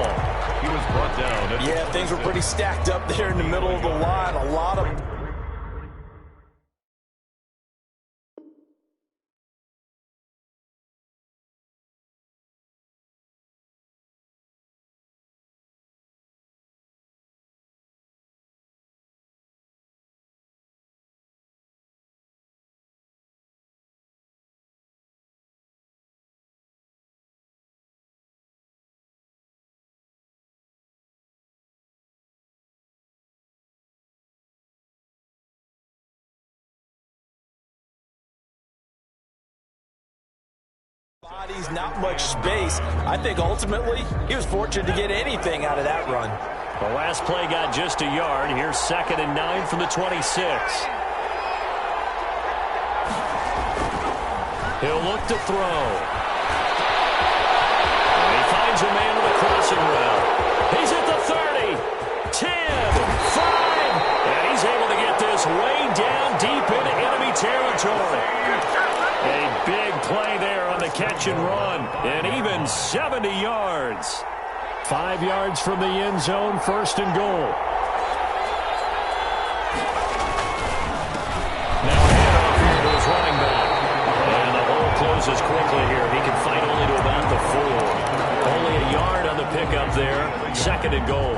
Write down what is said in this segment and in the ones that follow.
ball. He was brought down. Yeah, things were pretty stacked up there in the middle of the line. A lot of... bodies, not much space. I think ultimately he was fortunate to get anything out of that run. The last play got just a yard. Here's 2nd and 9 from the 26. He'll look to throw. And he finds a man with a crossing route. He's at the 30, 10, 5, and he's able to get this way down deep into enemy territory. A big play there on the catch and run, and even 70 yards. 5 yards from the end zone, 1st and goal. Now handoff here to his running back. And the hole closes quickly here. He can fight only to about the 4. Only a yard on the pickup there. 2nd and goal.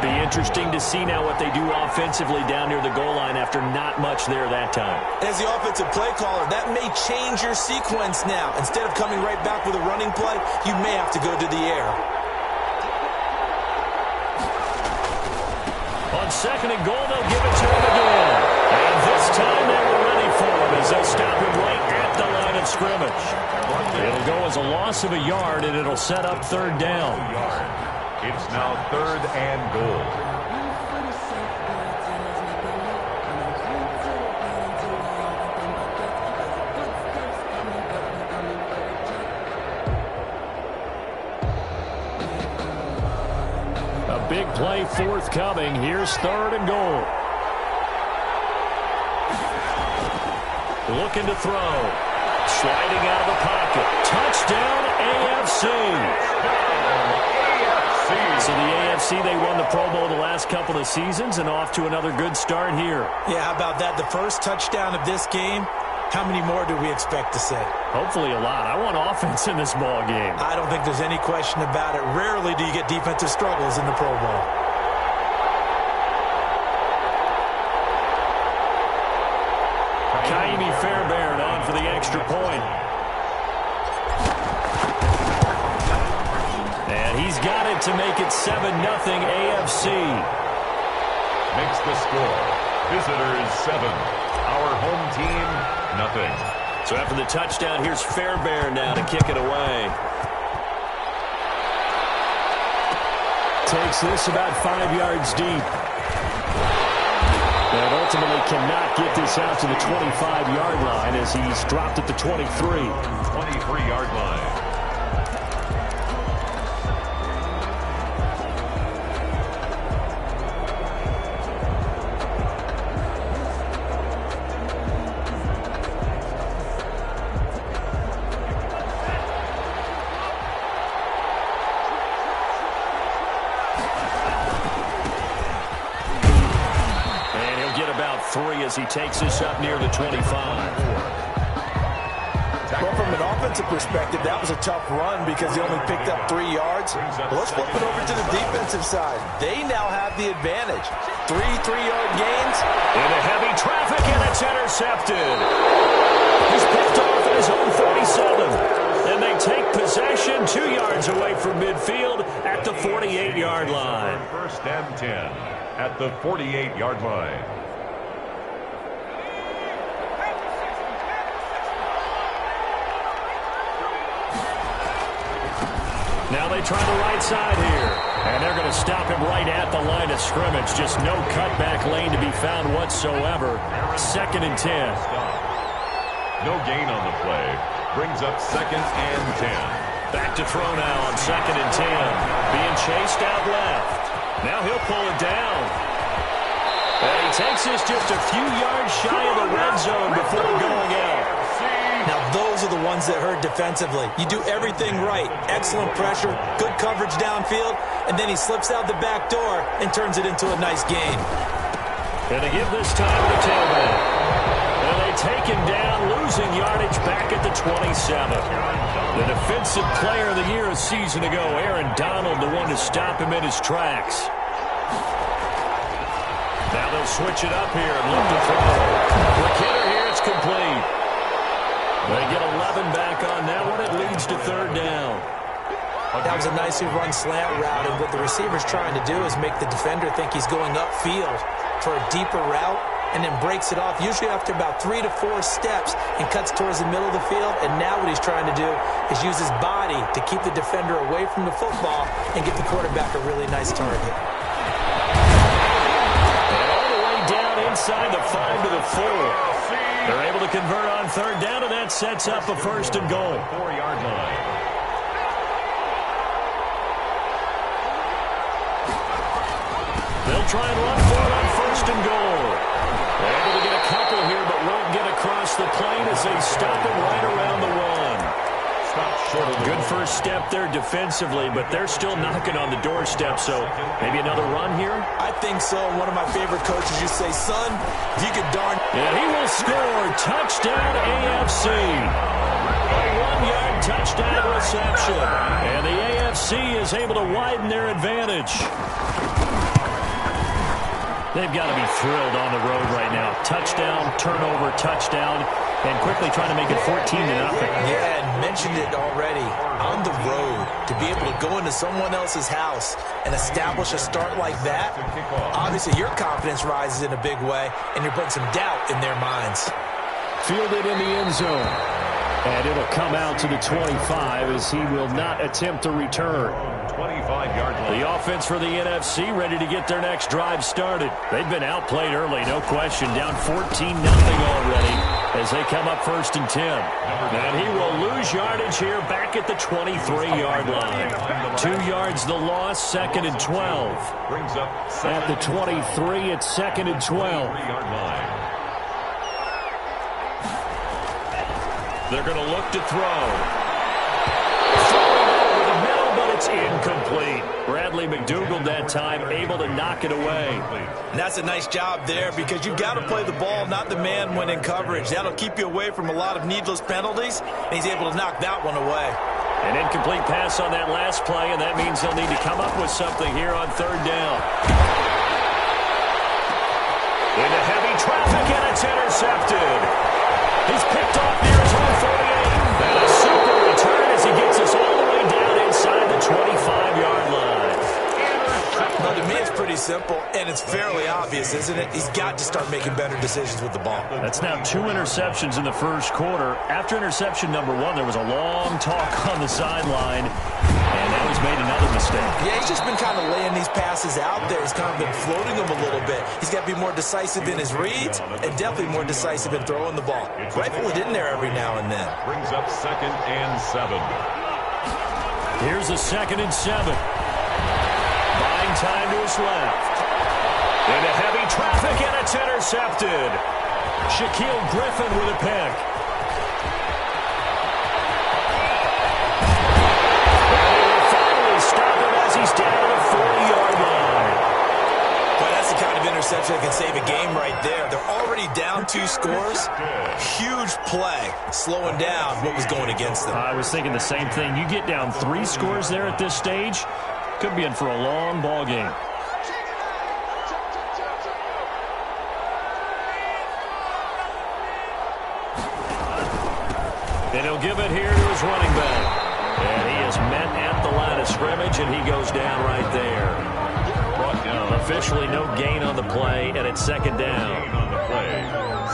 Be interesting to see now what they do offensively down near the goal line after not much there that time. As the offensive play caller, that may change your sequence now. Instead of coming right back with a running play, you may have to go to the air. On 2nd and goal, they'll give it to him again. And this time they were ready for him as they stop him right at the line of scrimmage. It'll go as a loss of a yard, and it'll set up 3rd down. It's now 3rd and goal. A big play forthcoming. Here's 3rd and goal. Looking to throw. Sliding out of the pocket. Touchdown, AFC. So the AFC, they won the Pro Bowl the last couple of seasons and off to another good start here. Yeah, how about that? The first touchdown of this game. How many more do we expect to see? Hopefully a lot. I want offense in this ball game. I don't think there's any question about it. Rarely do you get defensive struggles in the Pro Bowl. Kaimi Fairbairn on for the extra point. And he's got it to make it 7-0 AFC. Makes the score. Visitors 7. Our home team, nothing. So after the touchdown, here's Fairbairn now to kick it away. Takes this about 5 yards deep. And ultimately cannot get this out to the 25-yard line as he's dropped at the 23. 23-yard line. As he takes this up near the 25. Well, from an offensive perspective, that was a tough run because he only picked up 3 yards. Well, let's flip it over to the defensive side. They now have the advantage. 3 3-yard gains. Into heavy traffic, and it's intercepted. He's picked off at his own 47. And they take possession 2 yards away from midfield at the 48-yard line. 1st and 10 at the 48-yard line. Now they try the right side here. And they're going to stop him right at the line of scrimmage. Just no cutback lane to be found whatsoever. 2nd and 10. No gain on the play. Brings up 2nd and 10. Back to throw now on 2nd and 10. Being chased out left. Now he'll pull it down. And he takes this just a few yards shy of the red zone before going out. Now those are the ones that hurt defensively. You do everything right. Excellent pressure, good coverage downfield, and then he slips out the back door and turns it into a nice gain. And they give this time to the tailback. And they take him down, losing yardage back at the 27. The defensive player of the year a season ago, Aaron Donald, the one to stop him in his tracks. Now they'll switch it up here and look to throw. The kidder here, it's complete. They get 11 back on that one. It leads to third down. That was a nicely run slant route, and what the receiver's trying to do is make the defender think he's going upfield for a deeper route, and then breaks it off, usually after about 3 to 4 steps, and cuts towards the middle of the field. And now what he's trying to do is use his body to keep the defender away from the football and give the quarterback a really nice target. Inside the 5 to the 4. They're able to convert on third down, and that sets up a first and goal. 4-yard line. They'll try and run for it on first and goal. They're able to get a couple here, but won't get across the plane as they stop him right around the 1. Good first step there defensively, but they're still knocking on the doorstep, so maybe another run here? I think so. One of my favorite coaches used to say, son, if you could darn... And he will score. Touchdown AFC. A 1-yard touchdown reception. And the AFC is able to widen their advantage. They've got to be thrilled on the road right now. Touchdown, turnover, touchdown, and quickly trying to make it 14-0. Yeah, and mentioned it already. On the road, to be able to go into someone else's house and establish a start like that, obviously your confidence rises in a big way, and you're putting some doubt in their minds. Fielded in the end zone. And it'll come out to the 25 as he will not attempt to return. 25-yard line. The offense for the NFC ready to get their next drive started. They've been outplayed early, no question. Down 14-0 already as they come up first and 10. And he will lose yardage here back at the 23-yard line. 2 yards the loss, second and 12. Brings up at the 23, it's second and 12. 3-yard line. They're going to look to throw. Throwing over the middle, but it's incomplete. Bradley McDougald that time able to knock it away. And that's a nice job there because you've got to play the ball, not the man when in coverage. That'll keep you away from a lot of needless penalties, and he's able to knock that one away. An incomplete pass on that last play, and that means they'll need to come up with something here on third down. Into heavy traffic, and it's intercepted. He's picked off near his own 48. And a super return as he gets us all the way down inside the 25-yard line. Well, to me, it's pretty simple, and it's fairly obvious, isn't it? He's got to start making better decisions with the ball. That's now 2 interceptions in the first quarter. After interception number 1, there was a long talk on the sideline, and now he's made another mistake. Yeah, he's just been kind of laying these passes out there. He's kind of been floating them a little bit. He's got to be more decisive in his reads and definitely more decisive in throwing the ball. Rifle it in there every now and then. Brings up second and 7. Here's a second and 7. Buying time to his left. Into heavy traffic, and it's intercepted. Shaquille Griffin with a pick. He's down to the 40-yard line. But that's the kind of interception that can save a game right there. They're already down 2 scores. Huge play, slowing down what was going against them. I was thinking the same thing. You get down 3 scores there at this stage, could be in for a long ball game. And he'll give it here to his running back. And he is met at the line of scrimmage, and he goes down right there. Brought down. Officially no gain on the play, and it's second down. Gain on the play.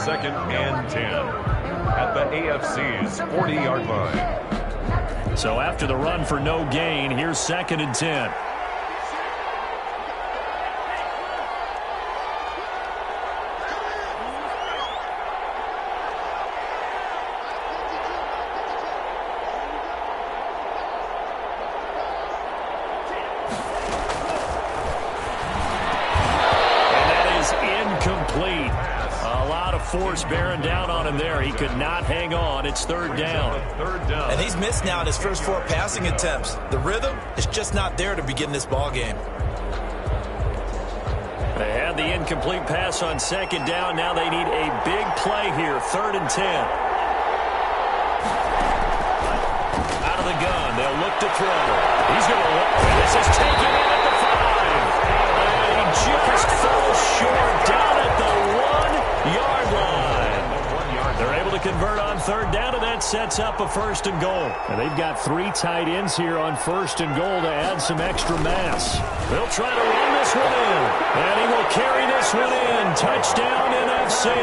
Second and 10. At the AFC's 40-yard line. So after the run for no gain, here's second and 10. force bearing down on him there. He could not hang on. It's third down. And he's missed now in his first 4 passing attempts. The rhythm is just not there to begin this ball game. They had the incomplete pass on second down. Now they need a big play here. 3rd and 10. Out of the gun. They'll look to throw. He's going to look. This is taken in at the 5. And he just falls short down at the 1-yard line. They're able to convert on third down, and that sets up a 1st and goal. And they've got 3 tight ends here on 1st and goal to add some extra mass. They'll try to run this one in. And he will carry this one in. Touchdown, NFC.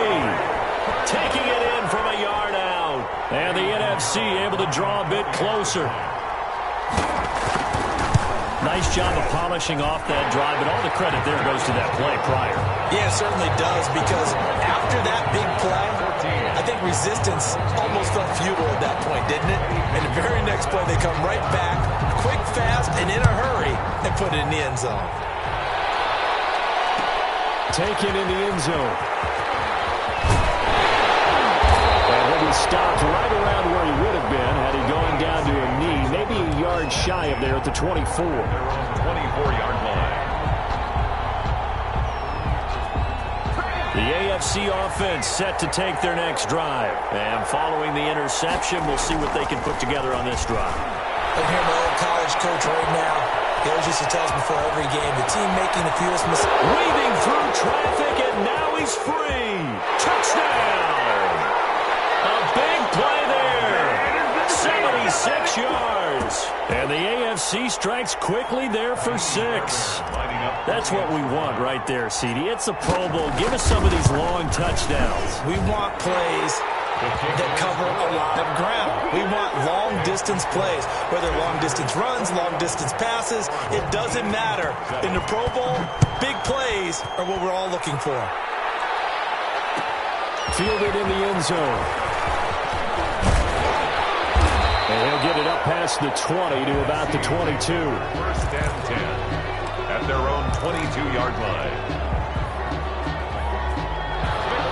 Taking it in from a yard out. And the NFC able to draw a bit closer. Nice job of polishing off that drive, but all the credit there goes to that play prior. Yeah, it certainly does, because after that big play, I think resistance almost felt futile at that point, didn't it? And the very next play, they come right back, quick, fast, and in a hurry, and put it in the end zone. Taken in the end zone. And he'll be stopped right around where he would have been had he gone down to a knee, maybe a yard shy of there at the 24. They're on the 24-yard line. The AFC offense set to take their next drive. And following the interception, we'll see what they can put together on this drive. I hear my old college coach right now. He always used to tell us before every game, the team making the fewest mistakes. Weaving through traffic, and now he's free. Touchdown! A big play there. 76 yards. And the AFC strikes quickly there for 6. That's what we want right there, CD. It's a Pro Bowl. Give us some of these long touchdowns. We want plays that cover a lot of ground. We want long-distance plays, whether long-distance runs, long-distance passes. It doesn't matter. In the Pro Bowl, big plays are what we're all looking for. Fielded in the end zone. And he'll get it up past the 20 to about the 22. 1st and 10 at their own 22-yard line.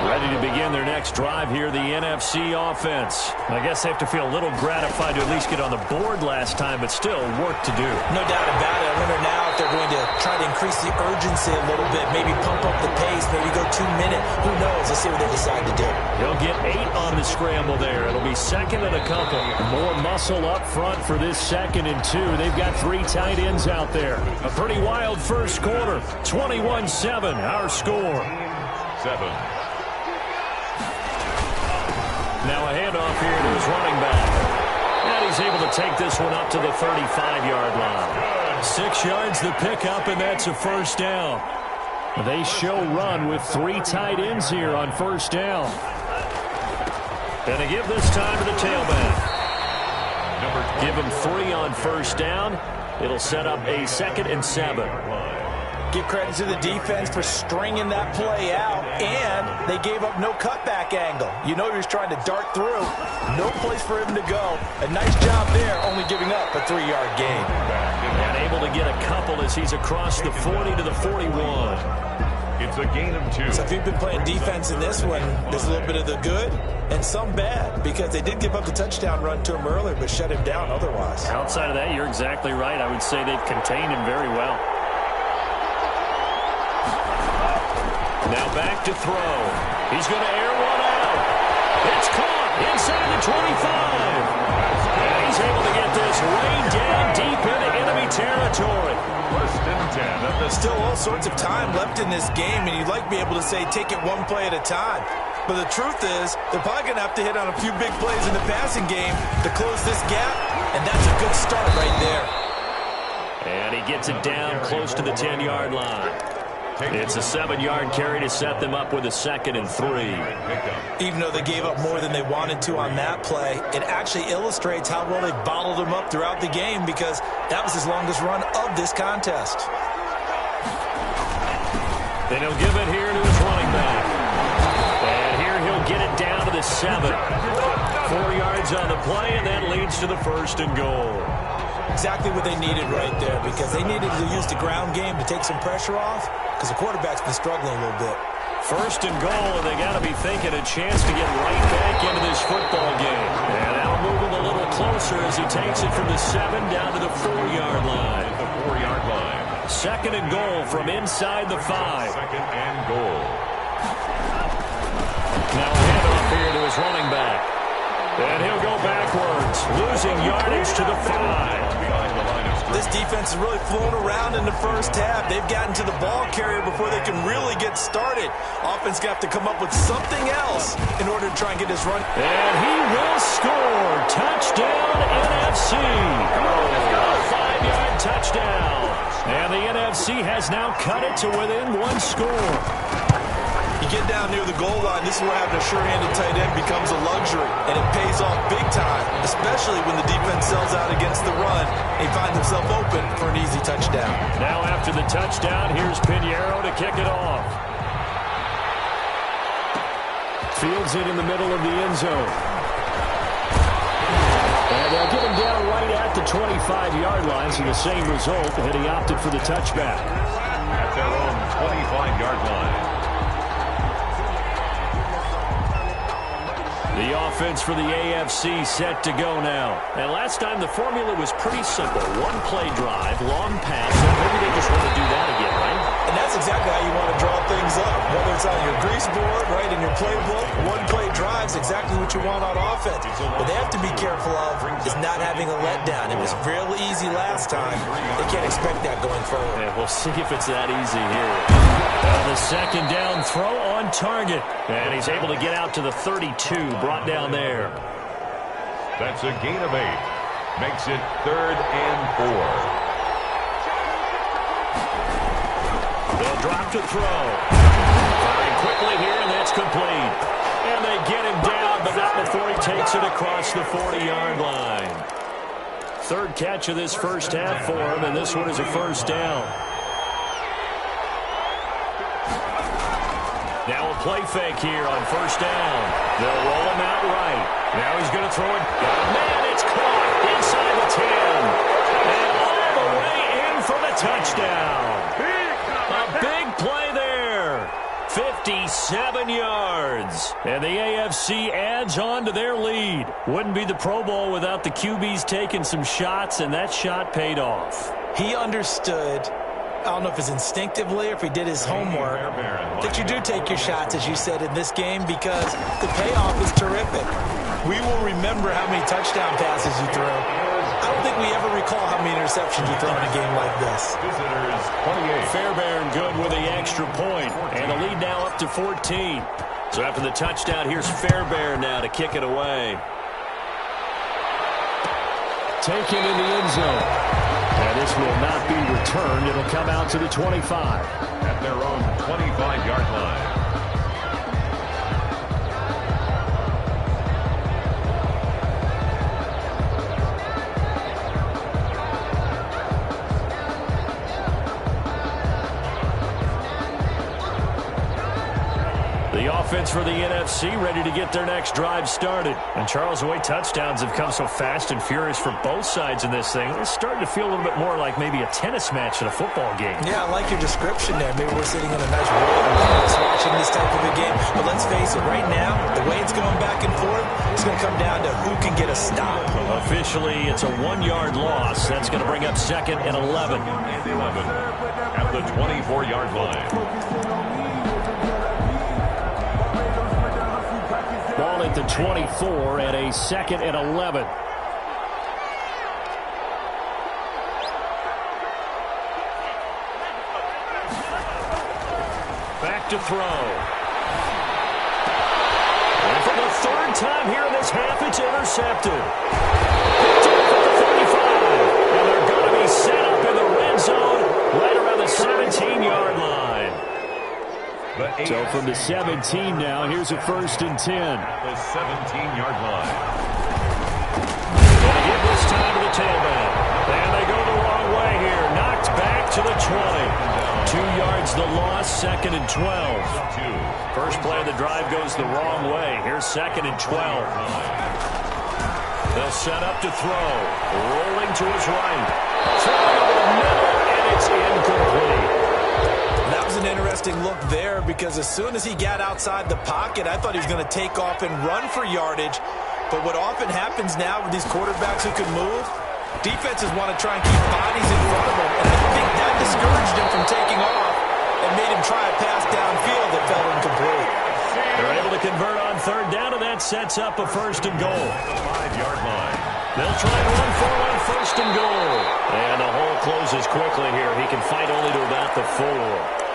Ready to begin their next drive here, the NFC offense. I guess they have to feel a little gratified to at least get on the board last time, but still work to do. No doubt about it. I wonder now if they're going to try to increase the urgency a little bit, maybe pump up the pace, maybe go 2-minute. Who knows? Let's see what they decide to do. He'll get 8 on the scramble there. It'll be 2nd and a couple. More muscle up front for this 2nd and 2. They've got 3 tight ends out there. A pretty wild first quarter. 21-7, our score. 7. Now a handoff here to his running back. And he's able to take this one up to the 35-yard line. 6 yards the pickup, and that's a 1st down. They show run with 3 tight ends here on 1st down. And they give this time to the tailback. Give him 3 on 1st down. It'll set up a 2nd and 7. Give credit to the defense for stringing that play out, and they gave up no cutback angle. You know he was trying to dart through. No place for him to go. A nice job there, only giving up a 3-yard gain. And able to get a couple as he's across the 40 to the 41. It's a gain of 2. So if you've been playing defense in this one, there's a little bit of the good and some bad, because they did give up the touchdown run to him earlier, but shut him down otherwise. Outside of that, you're exactly right. I would say they've contained him very well. Now back to throw. He's going to air one out. It's caught inside the 25. And he's able to get this way down deep into enemy territory. 1st and 10. Still all sorts of time left in this game, and you'd like to be able to say take it one play at a time. But the truth is, they're probably going to have to hit on a few big plays in the passing game to close this gap, and that's a good start right there. And he gets it down close to the 10-yard line. It's a 7-yard carry to set them up with a 2nd and 3. Even though they gave up more than they wanted to on that play, it actually illustrates how well they bottled them up throughout the game, because that was his longest run of this contest. Then he'll give it here to his running back. And here he'll get it down to the 7. 4 yards on the play, and that leads to the 1st and goal. Exactly what they needed right there, because they needed to use the ground game to take some pressure off, because the quarterback's been struggling a little bit. First and goal, and they got to be thinking a chance to get right back into this football game. And that'll move him a little closer as he takes it from the 7 down to the 4-yard line. The 4-yard line. Second and goal from inside the 5. Second and goal. Now a handoff here to his running back. And he'll go backwards, losing yardage to the 5. Behind the line of scrimmage. This defense has really flown around in the first half. They've gotten to the ball carrier before they can really get started. Offense got to come up with something else in order to try and get this run. And he will score. Touchdown, NFC. A 5-yard touchdown. And the NFC has now cut it to within 1 score. You get down near the goal line, this is where having a sure-handed tight end becomes a luxury, and it pays off big time, especially when the defense sells out against the run and he finds himself open for an easy touchdown. Now after the touchdown, here's Pinheiro to kick it off. Fields it in the middle of the end zone. And they'll get him down right at the 25-yard line, so the same result, and he opted for the touchback. At their own 25-yard line. The offense for the AFC set to go now. And last time the formula was pretty simple. 1-play drive, long pass, and maybe they just want to do that again, right? And that's exactly how you want to draw things up. Whether it's on your grease board, right, in your playbook, 1-play drive is exactly what you want on offense. What they have to be careful of is not having a letdown. It was real easy last time. They can't expect that going forward. Yeah, we'll see if it's that easy here. The second down throw on target. And he's able to get out to the 32, brought down there. That's a gain of 8. Makes it 3rd and 4. They'll drop to throw. Firing quickly here, and that's complete. And they get him down, but not before he takes it across the 40-yard line. 3rd catch of this first half for him, and this one is a first down. Now a play fake here on first down. They'll roll him out right. Now he's going to throw it. Man, it's caught inside the 10. And all the way in for the touchdown. A big play there. 57 yards. And the AFC adds on to their lead. Wouldn't be the Pro Bowl without the QBs taking some shots, and that shot paid off. He understood, I don't know if it's instinctively or if he did his homework, that you do take your shots, as you said, in this game because the payoff is terrific. We will remember how many touchdown passes you threw. I don't think we ever recall how many interceptions you throw in a game like this. Visitors 28. Fairbairn good with the extra point, and the lead now up to 14. So after the touchdown, here's Fairbairn now to kick it away. Taken in the end zone. And this will not be returned. It'll come out to the 25. At their own 25-yard line. The offense for the NFC ready to get their next drive started. And Charles, the way touchdowns have come so fast and furious for both sides in this thing, it's starting to feel a little bit more like maybe a tennis match in a football game. Yeah, I like your description there. Maybe we're sitting in a nice roller coaster watching this type of a game. But let's face it, right now, the way it's going back and forth, it's going to come down to who can get a stop. Officially, it's a 1-yard loss. That's going to bring up 2nd and 11. At the 24-yard line. Ball at the 24 and a 2nd and 11. Back to throw. And for the 3rd time here in this half, it's intercepted. Picked up at the 35. And they're going to be set up in the red zone right around the 17-yard line. So from the 17 now, here's a 1st and 10. The 17-yard line. They give this time to the tailback. And they go the wrong way here. Knocked back to the 20. 2 yards the loss, 2nd and 12. First play of the drive goes the wrong way. Here's 2nd and 12. They'll set up to throw. Rolling to his right. Throwing over the middle, and it's incomplete. That was an interesting interesting look there because as soon as he got outside the pocket, I thought he was going to take off and run for yardage. But what often happens now with these quarterbacks who can move, defenses want to try and keep bodies in front of them. And I think that discouraged him from taking off and made him try a pass downfield that fell incomplete. They're able to convert on third down, and that sets up a first and goal. The 5-yard line. They'll try and run for on first and goal. And the hole closes quickly here. He can fight only to about the 4.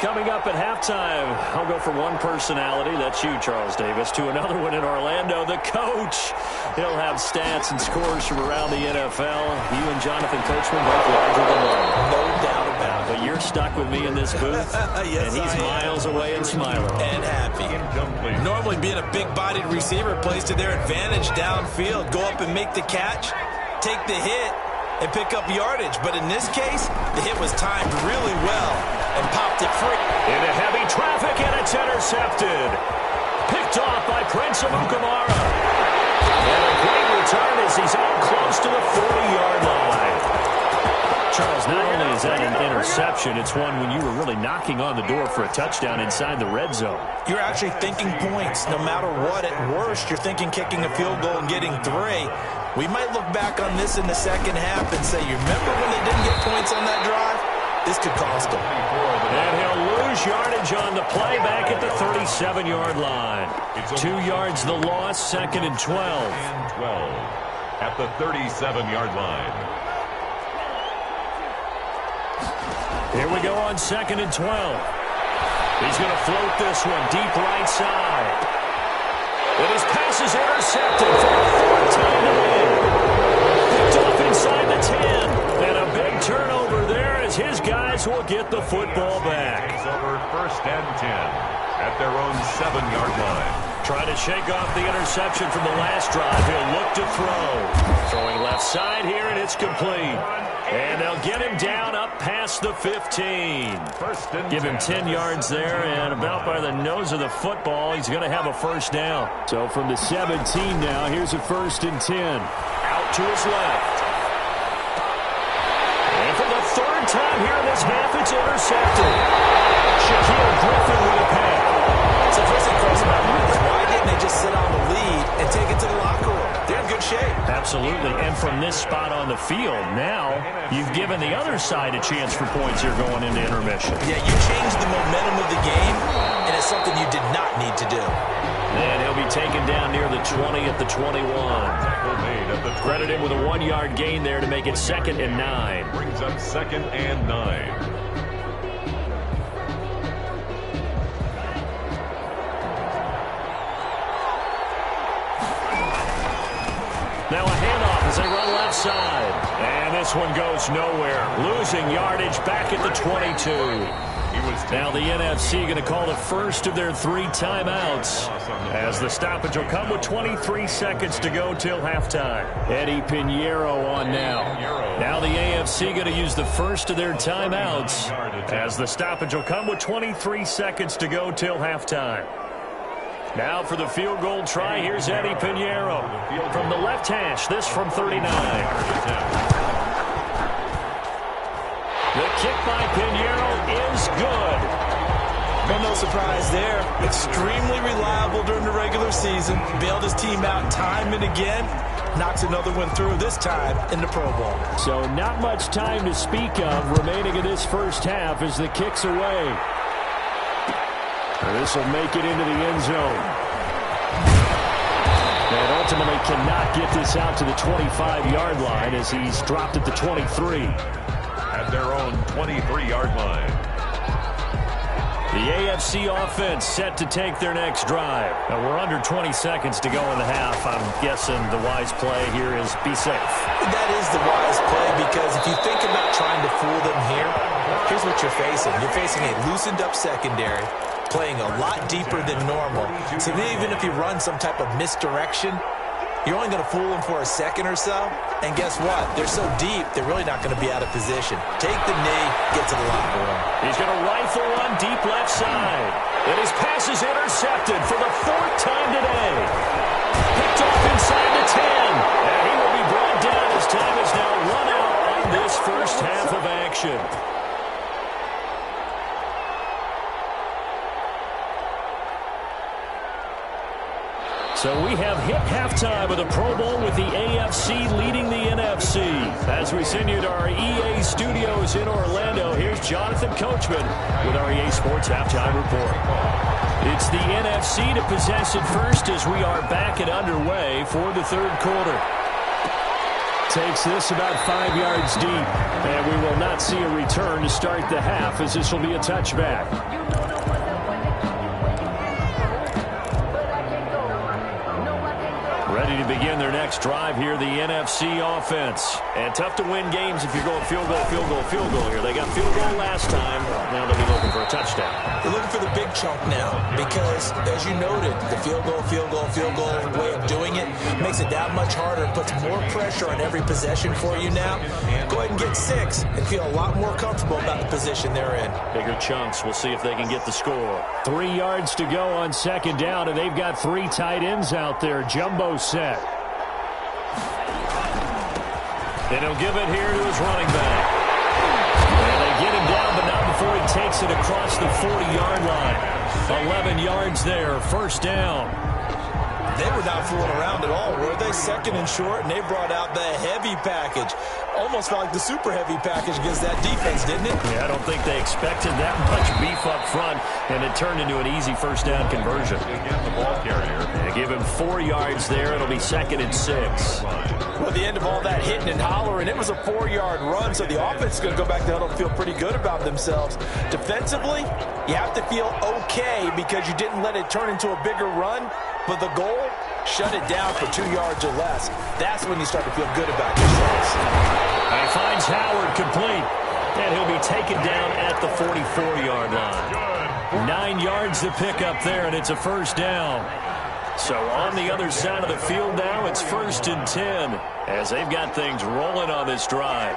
Coming up at halftime, I'll go from one personality, that's you, Charles Davis, to another one in Orlando, the coach. He'll have stats and scores from around the NFL. You and Jonathan Coachman both larger than life. No doubt about it. But you're stuck with me in this booth, yes, and he's miles away and smiling. And happy. Incomplete. Normally being a big-bodied receiver plays to their advantage downfield. Go up and make the catch, take the hit, and pick up yardage. But in this case, the hit was timed really well and popped it free. Into heavy traffic, and it's intercepted. Picked off by Prince Amukamara. And a great return as he's out close to the 40-yard line. Charles, not only is that an interception, it's one when you were really knocking on the door for a touchdown inside the red zone. You're actually thinking points. No matter what, at worst, you're thinking kicking a field goal and getting 3. We might look back on this in the second half and say, you remember when they didn't get points on that drive? This could cost them. And he'll lose yardage on the play back at the 37-yard line. 2 yards the loss, second and 12. And 12 at the 37-yard line. Here we go on second and 12. He's going to float this one deep right side. And his pass is intercepted for a 4th time today. Picked off inside the 10. And a big turnover there as his guys will get the football back. It's over 1st and 10 at their own 7-yard line. Trying to shake off the interception from the last drive. He'll look to throw. Throwing left side here, and it's complete. And they'll get him down up past the 15. Give him 10 yards there, and about by the nose of the football, he's going to have a first down. So from the 17 now, here's a 1st and 10. Out to his left. And for the 3rd time here in this half, it's intercepted. Shaquille Griffin with a pass. So first thing crossed my mind is why didn't they just sit on the lead and take it to the locker room? They're in good shape. Absolutely, and from this spot on the field, now you've given the other side a chance for points here going into intermission. Yeah, you changed the momentum of the game, and it's something you did not need to do. And he'll be taken down near the 20 at the 21. Credit him with a 1-yard gain there to make it 2nd and 9. Brings up 2nd and 9. Now a handoff as they run left side. And this one goes nowhere. Losing yardage back at the 22. Now the NFC going to call the first of their 3 timeouts as the stoppage will come with 23 seconds to go till halftime. Eddie Pinheiro on now. Now the AFC going to use the first of their timeouts as the stoppage will come with 23 seconds to go till halftime. Now for the field goal try, here's Eddie Pinheiro. From the left hash, this from 39. The kick by Pinheiro is good. Well, no surprise there. Extremely reliable during the regular season. Bailed his team out time and again. Knocks another one through, this time in the Pro Bowl. So not much time to speak of remaining in this first half as the kick's away. This will make it into the end zone. And ultimately cannot get this out to the 25-yard line as he's dropped at the 23. At their own 23-yard line. The AFC offense set to take their next drive. Now we're under 20 seconds to go in the half. I'm guessing the wise play here is be safe. That is the wise play because if you think about trying to fool them here, here's what you're facing. You're facing a loosened up secondary, playing a lot deeper than normal. So even if you run some type of misdirection, you're only going to fool them for a second or so. And guess what? They're so deep, they're really not going to be out of position. Take the knee, get to the locker room. He's going to rifle one deep left side. And his pass is intercepted for the 4th time today. Picked off inside the 10. And he will be brought down as time is now run out on this first half half of action. So we have hit halftime of the Pro Bowl with the AFC leading the NFC. As we send you to our EA studios in Orlando, here's Jonathan Coachman with our EA Sports Halftime Report. It's the NFC to possess it first as we are back and underway for the third quarter. Takes this about 5 yards deep, and we will not see a return to start the half as this will be a touchback. Ready to begin their next drive here, the NFC offense. And tough to win games if you're going field goal, field goal, field goal here. They got field goal last time. Now they'll be looking for a touchdown. They're looking for the big chunk now because, as you noted, the field goal way of doing it makes it that much harder and puts more pressure on every possession for you now. Go ahead and get 6 and feel a lot more comfortable about the position they're in. Bigger chunks. We'll see if they can get the score. 3 yards to go on second down, and they've got 3 tight ends out there. Jumbo set. And he'll give it here to his running back. And they get him down, but not before he takes it across the 40-yard line. 11 yards there, first down. They were not fooling around at all, were they? Second and short, and they brought out the heavy package. Almost felt like the super heavy package against that defense, didn't it? Yeah, I don't think they expected that much beef up front, and it turned into an easy first down conversion. Again, the ball carrier. They give him 4 yards there. It'll be 2nd and 6. Well, at the end of all that hitting and hollering, it was a 4-yard run, so the offense is going to go back to huddle and feel pretty good about themselves. Defensively, you have to feel okay because you didn't let it turn into a bigger run, but the goal, shut it down for 2 yards or less. That's when you start to feel good about yourselves. He finds Howard complete, and he'll be taken down at the 44-yard line. 9 yards to pick up there, and it's a first down. So on the other side of the field now, it's 1st and 10 as they've got things rolling on this drive.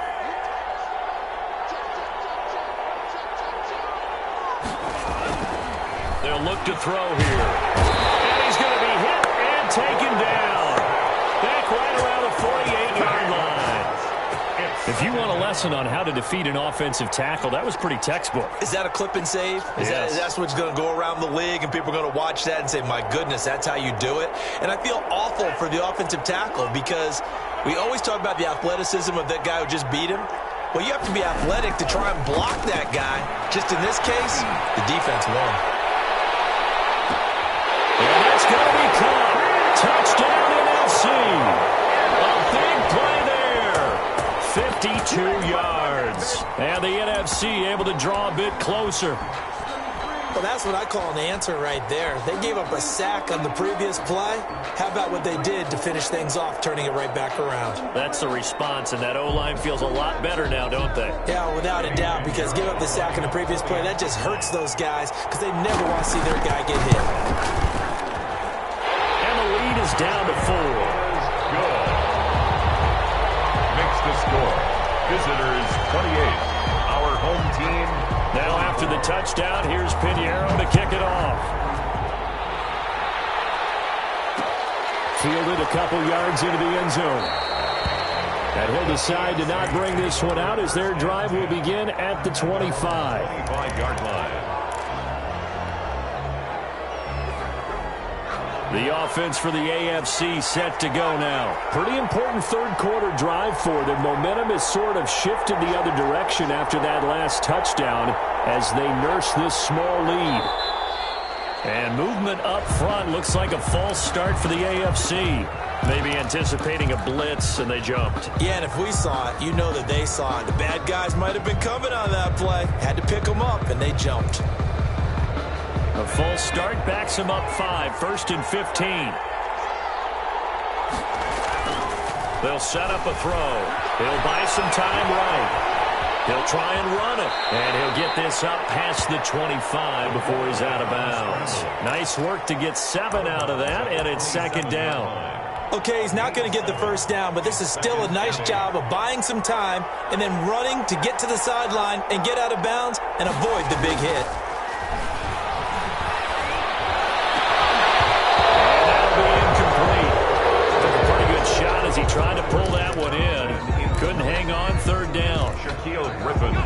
They'll look to throw here. And he's going to be hit and taken down. Back right around the 48-yard line. If you want a lesson on how to defeat an offensive tackle, that was pretty textbook. Is that a clip and save? Yes. That's what's going to go around the league, and people are going to watch that and say, my goodness, that's how you do it? And I feel awful for the offensive tackle because we always talk about the athleticism of that guy who just beat him. Well, you have to be athletic to try and block that guy. Just in this case, the defense won. And that's going to be caught. Touchdown NFC. A big play there. 52 yards. And the NFC able to draw a bit closer. Well, that's what I call an answer right there. They gave up a sack on the previous play. How about what they did to finish things off, turning it right back around? That's the response, and that O-line feels a lot better now, don't they? Yeah, without a doubt, because give up the sack on the previous play, that just hurts those guys because they never want to see their guy get hit. And the lead is down to 4. Good. Makes the score. Visitors 28. Our home team. Now after the touchdown, here's Pinheiro to kick it off. Fielded a couple yards into the end zone. And he'll decide to not bring this one out as their drive will begin at the 25. 25-yard line. The offense for the AFC set to go now. Pretty important third quarter drive for them. Momentum has sort of shifted the other direction after that last touchdown as they nurse this small lead. And movement up front looks like a false start for the AFC. Maybe anticipating a blitz, and they jumped. Yeah, and if we saw it, you know that they saw it. The bad guys might have been coming on that play. Had to pick them up, and they jumped. A false start backs him up 5, 1st and 15. They'll set up a throw. He'll buy some time right. He'll try and run it. And he'll get this up past the 25 before he's out of bounds. Nice work to get 7 out of that, and it's 2nd down. Okay, he's not going to get the first down, but this is still a nice job of buying some time and then running to get to the sideline and get out of bounds and avoid the big hit. As he tried to pull that one in, couldn't hang bring on third down.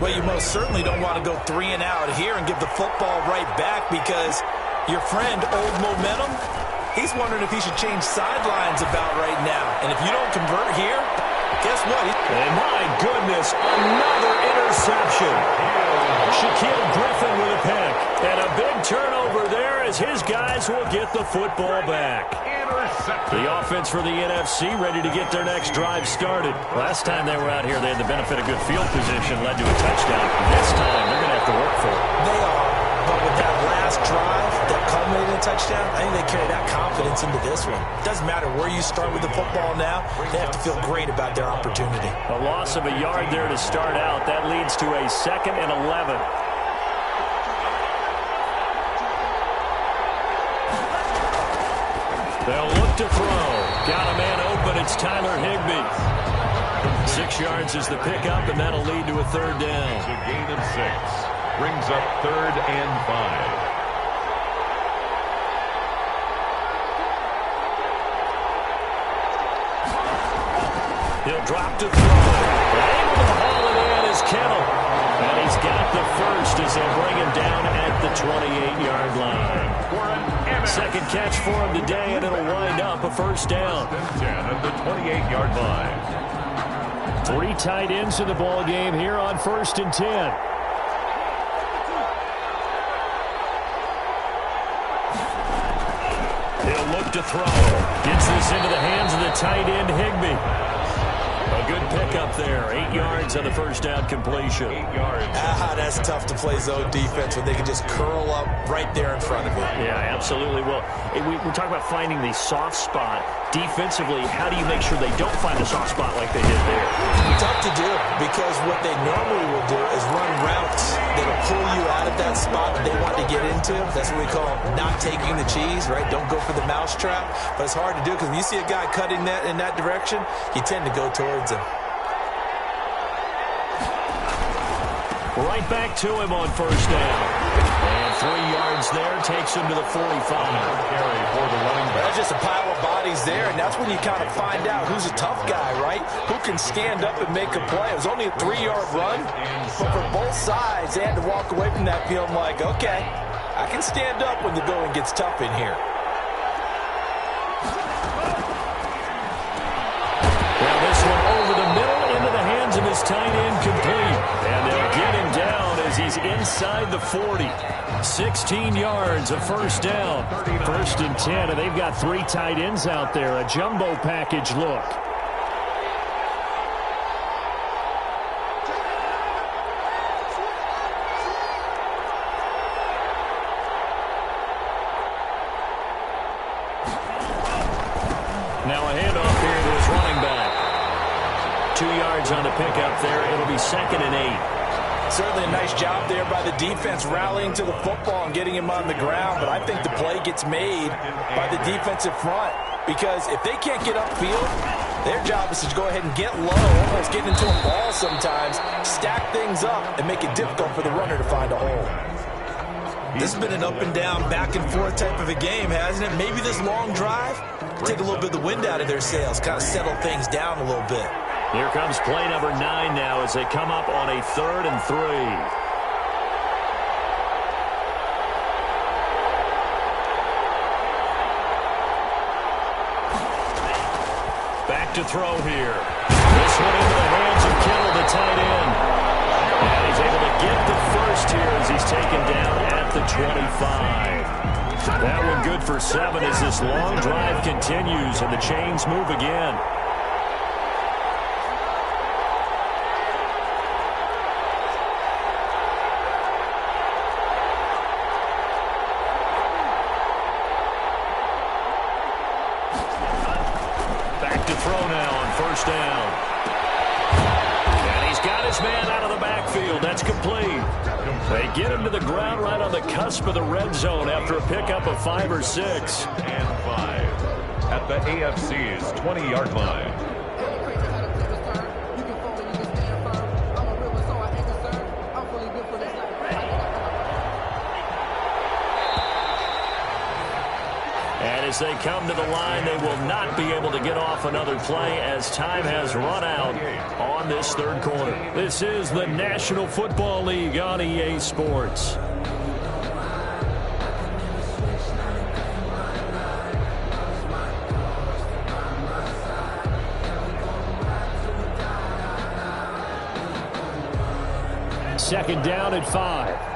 Well, you most certainly don't want to go 3 and out here and give the football right back, because your friend, Old Momentum, he's wondering if he should change sidelines about right now. And if you don't convert here, guess what? And my goodness, another interception. Shaquille Griffin with a pick. And a big turnover there as his guys will get the football back. The offense for the NFC ready to get their next drive started. Last time they were out here, they had the benefit of good field position, led to a touchdown. This time, they're going to have to work for it. They are. But with that last drive that culminated in a touchdown, I think they carry that confidence into this one. It doesn't matter where you start with the football now. They have to feel great about their opportunity. A loss of a yard there to start out. That leads to a 2nd and 11. They'll look to throw. Got a man open. It's Tyler Higbee. 6 yards is the pickup, and that'll lead to a third down. It's a gain of 6. Brings up 3rd and 5. He'll drop to throw. Able to haul it in is Kittle. And he's got the first as they bring him down at the 28-yard line. Second catch for him today, and it'll wind up a first down. 10 at the 28-yard line. 3 tight ends in the ball game here on 1st and 10. He'll look to throw. Gets this into the hands of the tight end, Higbee. A good pickup there. 8 yards on the first down completion. 8 yards. That's tough to play zone defense when they can just curl up right there in front of it. Yeah, absolutely. Well, we're talking about finding the soft spot. Defensively, how do you make sure they don't find a soft spot like they did there? Tough to do, because what they normally will do is run routes that'll pull you out of that spot that they want to get into. That's what we call not taking the cheese, right? Don't go for the mousetrap. But it's hard to do, because when you see a guy cutting that in that direction, you tend to go towards him. Right back to him on first down. And 3 yards there takes him to the 45. Carry for the running back. That's just a pile of bodies there, and that's when you kind of find out who's a tough guy, right? Who can stand up and make a play. It was only a 3-yard run, but for both sides, they had to walk away from that feeling like, okay, I can stand up when the going gets tough in here. Well, this one over the middle into the hands of his tight end, complete. And they'll get him down as he's inside the 40. 16 yards, a first down. 1st and 10, and they've got 3 tight ends out there. A jumbo package look. Now a handoff here to his running back. 2 yards on the pickup there. It'll be 2nd and 8. Certainly a nice job there by the defense rallying to the football and getting him on the ground, but I think the play gets made by the defensive front, because if they can't get upfield, their job is to go ahead and get low, almost get into a ball sometimes, stack things up, and make it difficult for the runner to find a hole. This has been an up and down, back and forth type of a game, hasn't it? Maybe this long drive take a little bit of the wind out of their sails, kind of settle things down a little bit. Here comes play number 9 now as they come up on a 3rd and 3. Back to throw here. This one into the hands of Kittle, the tight end. And he's able to get the first here as he's taken down at the 25. That one good for 7 as this long drive continues and the chains move again. Down. And he's got his man out of the backfield. That's complete. They get him to the ground right on the cusp of the red zone after a pickup of 5 or 6. And 5 at the AFC's 20-yard line. As they come to the line, they will not be able to get off another play as time has run out on this third quarter. This is the National Football League on EA Sports. Second down at 5.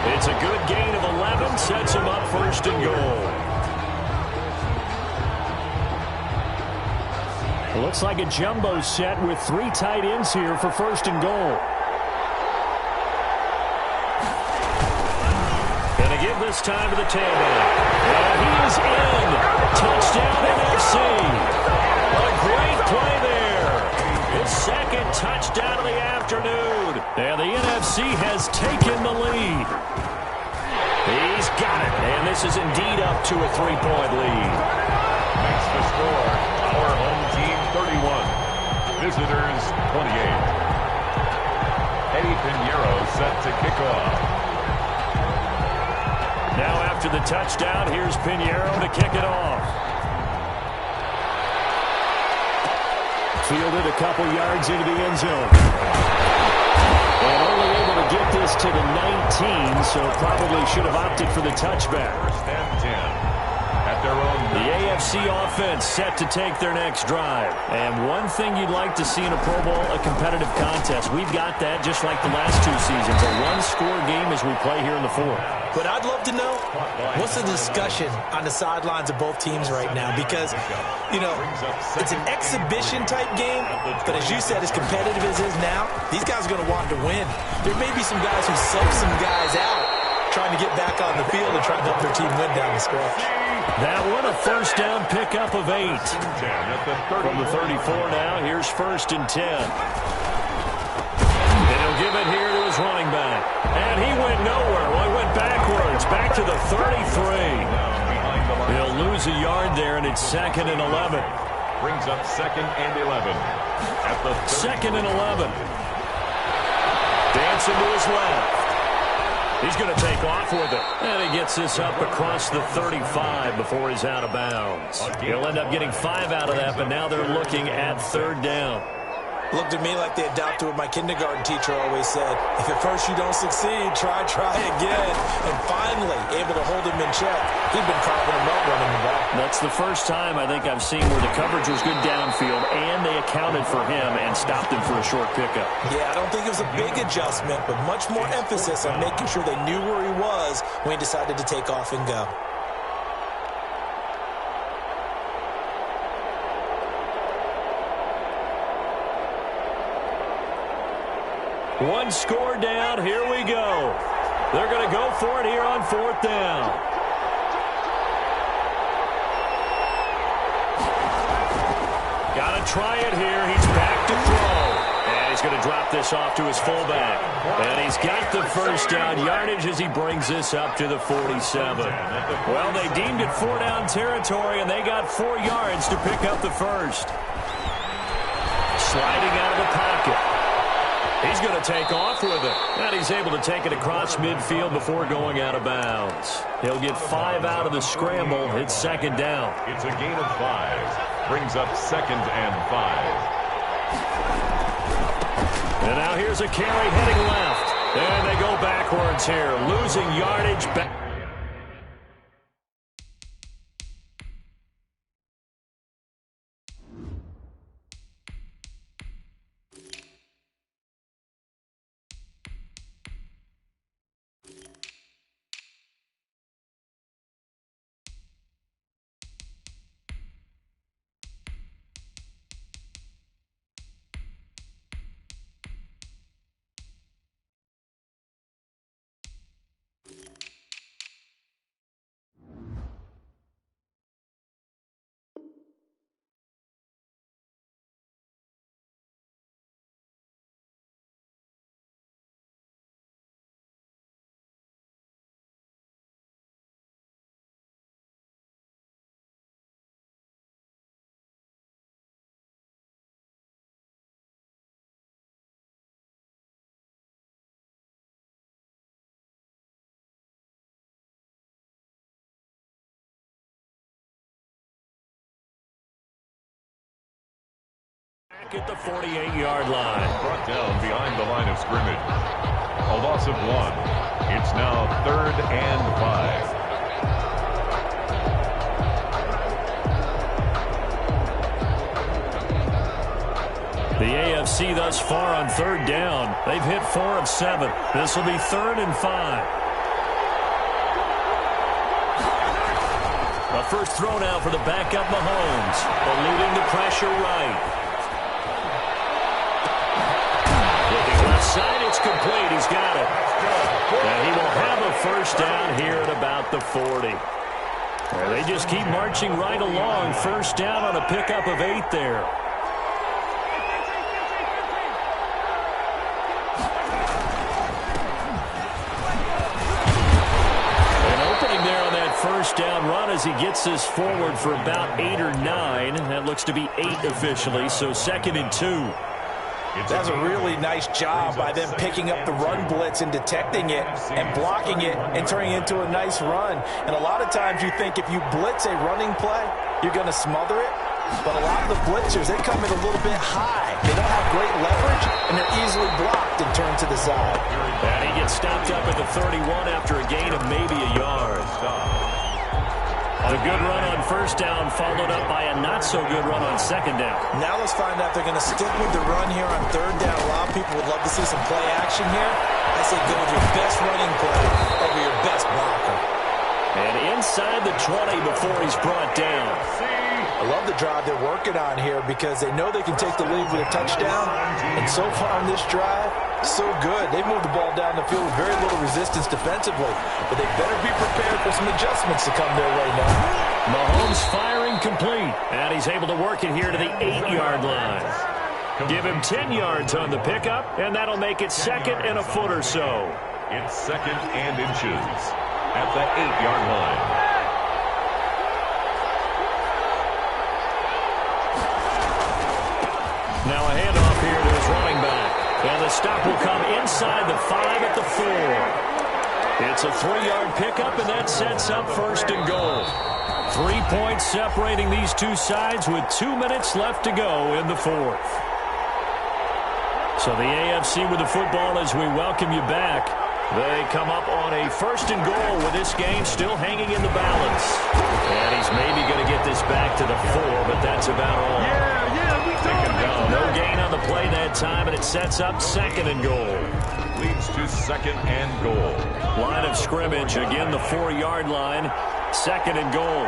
It's a good gain of 11, sets him up first and goal. It looks like a jumbo set with 3 tight ends here for first and goal. Gonna give this time to the tailback. And he is in. Touchdown NFC. A great play there. His second touchdown of the afternoon. And the NFC has taken the lead. He's got it. And this is indeed up to a 3-point lead. Makes the score. Our home team 31. Visitors 28. Eddie Pinheiro set to kick off. Now after the touchdown, here's Pinheiro to kick it off. Fielded a couple yards into the end zone. And only able to get this to the 19, so probably should have opted for the touchback. First and 10. At their own. The AFC offense set to take their next drive. And one thing you'd like to see in a Pro Bowl, a competitive contest. We've got that just like the last 2 seasons. A one-score game as we play here in the 4th. But I'd love to know what's the discussion on the sidelines of both teams right now, because, you know, it's an exhibition-type game, but as you said, as competitive as it is now, these guys are going to want to win. There may be some guys who sub some guys out trying to get back on the field and trying to help their team win down the stretch. That one a first down pickup of 8. From the 34 now, here's first and 10. And he'll give it here to his running back. And he went nowhere. Well, he went backwards, back to the 33. He'll lose a yard there, and it's 2nd and 11. Brings up 2nd and 11. At the 2nd and 11. Dancing to his left. He's going to take off with it. And he gets this up across the 35 before he's out of bounds. He'll end up getting 5 out of that, but now they're looking at 3rd down. Looked to me like they adopted what my kindergarten teacher always said. If at first you don't succeed, try again. And finally, able to hold him in check. He'd been carving him up running the ball. That's the first time I think I've seen where the coverage was good downfield, and they accounted for him and stopped him for a short pickup. Yeah, I don't think it was a big adjustment, but much more emphasis on making sure they knew where he was when he decided to take off and go. One score down. Here we go. They're going to go for it here on 4th down. Got to try it here. He's back to throw. And he's going to drop this off to his fullback. And he's got the first down yardage as he brings this up to the 47. Well, they deemed it 4-down territory, and they got 4 yards to pick up the first. Sliding out of the pocket. He's going to take off with it. And he's able to take it across midfield before going out of bounds. He'll get 5 out of the scramble. It's 2nd down. It's a gain of 5. Brings up 2nd and 5. And now here's a carry heading left. And they go backwards here. Losing yardage back. At the 48-yard line. Brought down behind the line of scrimmage. A loss of 1. It's now 3rd and 5. The AFC thus far on 3rd down. They've hit 4 of 7. This will be 3rd and 5. A first throw now for the backup Mahomes. Eluding the pressure right. Side, it's complete. He's got it. And he will have a first down here at about the 40. Well, they just keep marching right along. First down on a pickup of 8 there. An opening there on that first down run as he gets this forward for about 8 or 9. That looks to be 8 officially, so 2nd and 2. That's a really nice job by them picking up the run blitz and detecting it and blocking it and turning it into a nice run. And a lot of times you think if you blitz a running play, you're going to smother it. But a lot of the blitzers, they come in a little bit high. They don't have great leverage, and they're easily blocked and turned to the side. And he gets stopped up at the 31 after a gain of maybe a yard. A good run on first down, followed up by a not-so-good run on 2nd down. Now let's find out if they're going to stick with the run here on 3rd down. A lot of people would love to see some play action here. I say go with your best running play over your best blocker. And inside the 20 before he's brought down. I love the drive they're working on here because they know they can take the lead with a touchdown. And so far on this drive, so good. They moved the ball down the field with very little resistance defensively. But they better be prepared for some adjustments to come their way now. Mahomes firing complete. And he's able to work it here to the 8-yard line. Give him 10 yards on the pickup, and that'll make it 2nd and a foot or so. It's 2nd and inches at the 8-yard line. Now a handoff here to his running back. And the stop will come inside the 5 at the 4. It's a 3-yard pickup, and that sets up 1st and goal. 3 points separating these two sides with 2 minutes left to go in the 4th. So the AFC with the football as we welcome you back. They come up on a 1st and goal with this game still hanging in the balance. And he's maybe going to get this back to the 4, but that's about all. No gain on the play that time, and it sets up 2nd and goal. Leads to 2nd and goal. Line of scrimmage, again the 4-yard line, 2nd and goal.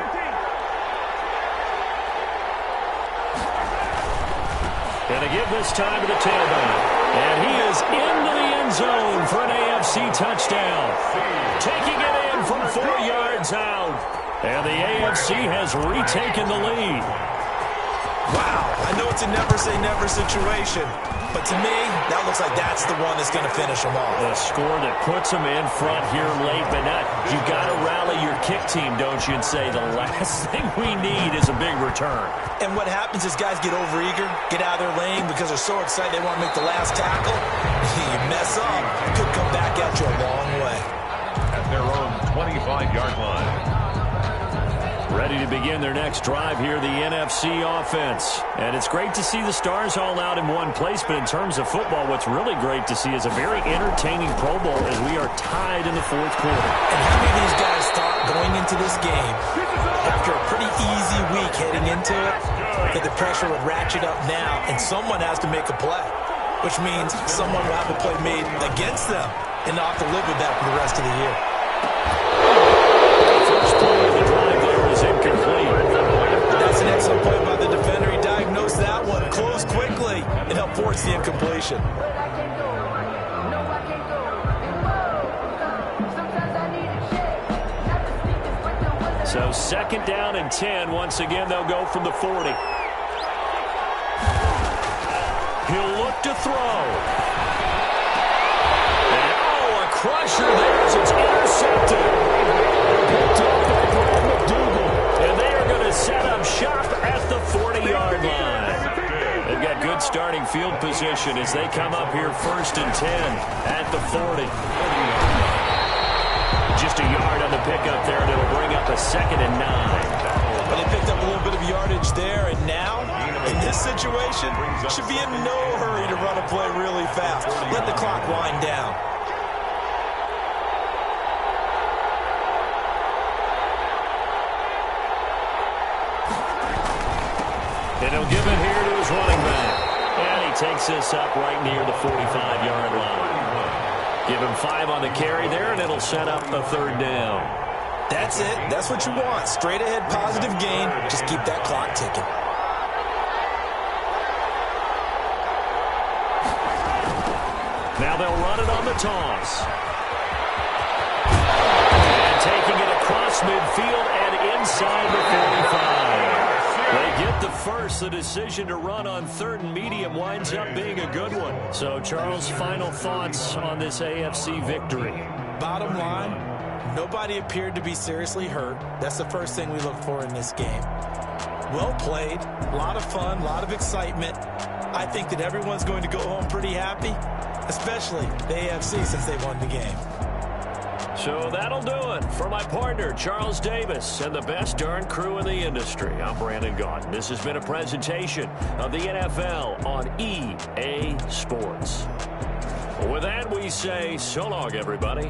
And a give this time to the tailback. And he is into the end zone for an AFC touchdown. Taking it in from 4 yards out. And the AFC has retaken the lead. Wow, I know it's a never-say-never situation, but to me, that looks like that's the one that's going to finish them off. The score that puts them in front here late, but not. You got to rally your kick team, don't you, and say the last thing we need is a big return. And what happens is guys get overeager, get out of their lane because they're so excited they want to make the last tackle. You mess up, it could come back at you a long way. At their own 25-yard line. Ready to begin their next drive here, the NFC offense. And it's great to see the stars all out in one place, but in terms of football, what's really great to see is a very entertaining Pro Bowl as we are tied in the 4th quarter. And how many of these guys thought going into this game, after a pretty easy week heading into it, that the pressure would ratchet up now and someone has to make a play, which means someone will have a play made against them and not have to live with that for the rest of the year. First play of the drive there is incomplete. That's an excellent play by the defender. He diagnosed that one, closed quickly, and helped force the incompletion. So 2nd down and 10. Once again, they'll go from the 40. He'll look to throw. And, oh, a crusher there as it's intercepted. And they are going to set up shop at the 40-yard line. They've got good starting field position as they come up here 1st and 10 at the 40. Just a yard on the pickup there, and it'll bring up a 2nd and 9. But they picked up a little bit of yardage there, and now, in this situation, situation, should be in no hurry to run a play really fast. Let the clock wind down. And he'll give it here to his running back. And he takes this up right near the 45-yard line. Give him 5 on the carry there, and it'll set up a 3rd down. That's it. That's what you want. Straight ahead, positive gain. Just keep that clock ticking. Now they'll run it on the toss. And taking it across midfield and inside the 45. They get the first. The decision to run on 3rd and medium winds up being a good one. So, Charles, final thoughts on this AFC victory? Bottom line, nobody appeared to be seriously hurt. That's the first thing we look for in this game. Well played, a lot of fun, a lot of excitement. I think that everyone's going to go home pretty happy, especially the AFC since they won the game. So that'll do it for my partner, Charles Davis, and the best darn crew in the industry. I'm Brandon Gaudin. This has been a presentation of the NFL on EA Sports. With that, we say so long, everybody.